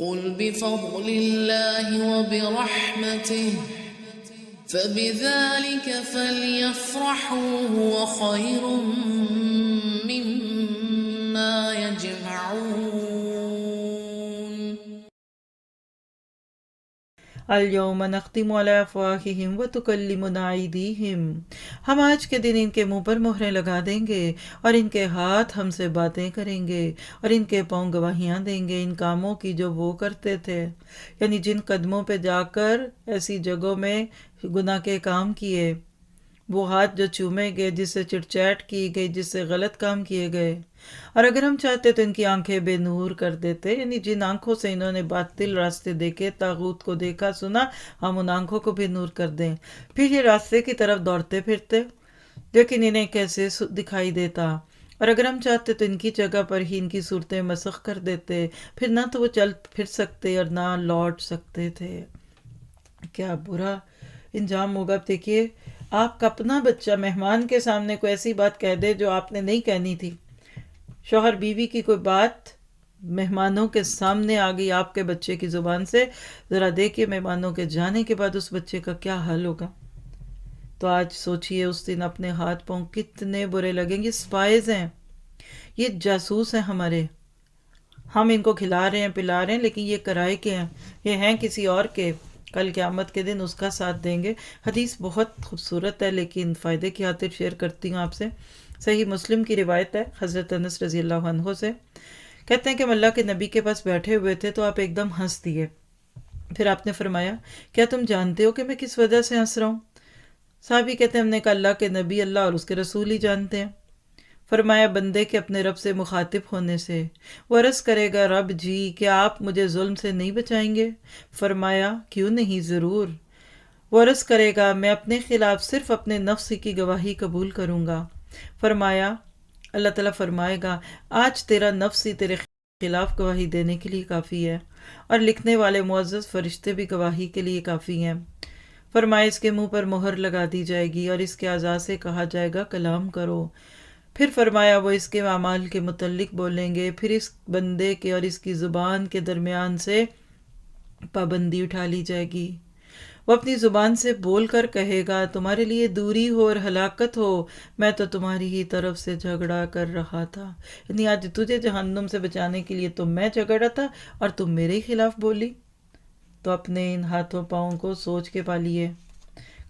قل بفضل الله وبرحمته فبذلك فليفرحوا هو خير مما يجمعون. الیوم نختم علی افواہہم وتکلمنا ایدیہم، ہم آج کے دن ان کے منہ پر مہریں لگا دیں گے اور ان کے ہاتھ ہم سے باتیں کریں گے اور ان کے پاؤں گواہیاں دیں گے ان کاموں کی جو وہ کرتے تھے، یعنی جن قدموں پہ جا کر ایسی جگہوں میں گناہ کے کام کیے، وہ ہاتھ جو چومے گئے، جس سے چٹ چیٹ کی گئی، جس سے غلط کام کیے گئے. اور اگر ہم چاہتے تو ان کی آنکھیں بے نور کر دیتے، یعنی جن آنکھوں سے انہوں نے باطل راستے دیکھے، طاغوت کو دیکھا سنا، ہم ان آنکھوں کو بھی نور کر دیں، پھر یہ راستے کی طرف دوڑتے پھرتے، لیکن انہیں کیسے دکھائی دیتا. اور اگر ہم چاہتے تو ان کی جگہ پر ہی ان کی صورتیں مسخ کر دیتے، پھر نہ تو وہ چل پھر سکتے اور نہ لوٹ سکتے تھے. کیا برا انجام ہوگا. اب دیکھیے، آپ کا اپنا بچہ مہمان کے سامنے کوئی ایسی بات کہہ دے جو آپ نے نہیں کہنی تھی، شوہر بیوی کی کوئی بات مہمانوں کے سامنے آ گئی آپ کے بچے کی زبان سے، ذرا دیکھیے مہمانوں کے جانے کے بعد اس بچے کا کیا حل ہوگا. تو آج سوچئے اس دن اپنے ہاتھ پاؤں کتنے برے لگیں گے. سپائز ہیں، یہ جاسوس ہیں ہمارے، ہم ان کو کھلا رہے ہیں پلا رہے ہیں، لیکن یہ کرائے کے ہیں، یہ ہیں کسی اور کے. کل قیامت کے دن اس کا ساتھ دیں گے. حدیث بہت خوبصورت ہے لیکن فائدے کی خاطر شیئر کرتی ہوں آپ سے. صحیح مسلم کی روایت ہے حضرت انس رضی اللہ عنہ سے، کہتے ہیں کہ ہم اللہ کے نبی کے پاس بیٹھے ہوئے تھے تو آپ ایک دم ہنس دیے. پھر آپ نے فرمایا کیا تم جانتے ہو کہ میں کس وجہ سے ہنس رہا ہوں؟ صحابی کہتے ہیں ہم نے کہا اللہ کے نبی اللہ اور اس کے رسول ہی جانتے ہیں. فرمایا بندے کے اپنے رب سے مخاطب ہونے سے. وہ عرض کرے گا رب جی کیا آپ مجھے ظلم سے نہیں بچائیں گے؟ فرمایا کیوں نہیں، ضرور. وہ عرض کرے گا میں اپنے خلاف صرف اپنے نفس کی گواہی قبول کروں گا. فرمایا اللہ تعالیٰ فرمائے گا آج تیرا نفس ہی تیرے خلاف گواہی دینے کے لیے کافی ہے، اور لکھنے والے معزز فرشتے بھی گواہی کے لیے کافی ہیں. فرمایا اس کے منہ پر مہر لگا دی جائے گی اور اس کے اعضاء سے کہا جائے گا کلام کرو. پھر فرمایا وہ اس کے اعمال کے متعلق بولیں گے، پھر اس بندے کے اور اس کی زبان کے درمیان سے پابندی اٹھا لی جائے گی. وہ اپنی زبان سے بول کر کہے گا تمہارے لیے دوری ہو اور ہلاکت ہو، میں تو تمہاری ہی طرف سے جھگڑا کر رہا تھا. یعنی آج تجھے جہنم سے بچانے کے لیے تو میں جھگڑا تھا اور تم میرے ہی خلاف بولی. تو اپنے ان ہاتھوں پاؤں کو سوچ کے پالیے،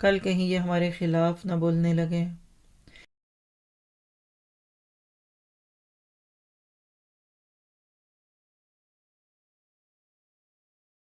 کل کہیں یہ ہمارے خلاف نہ بولنے لگے.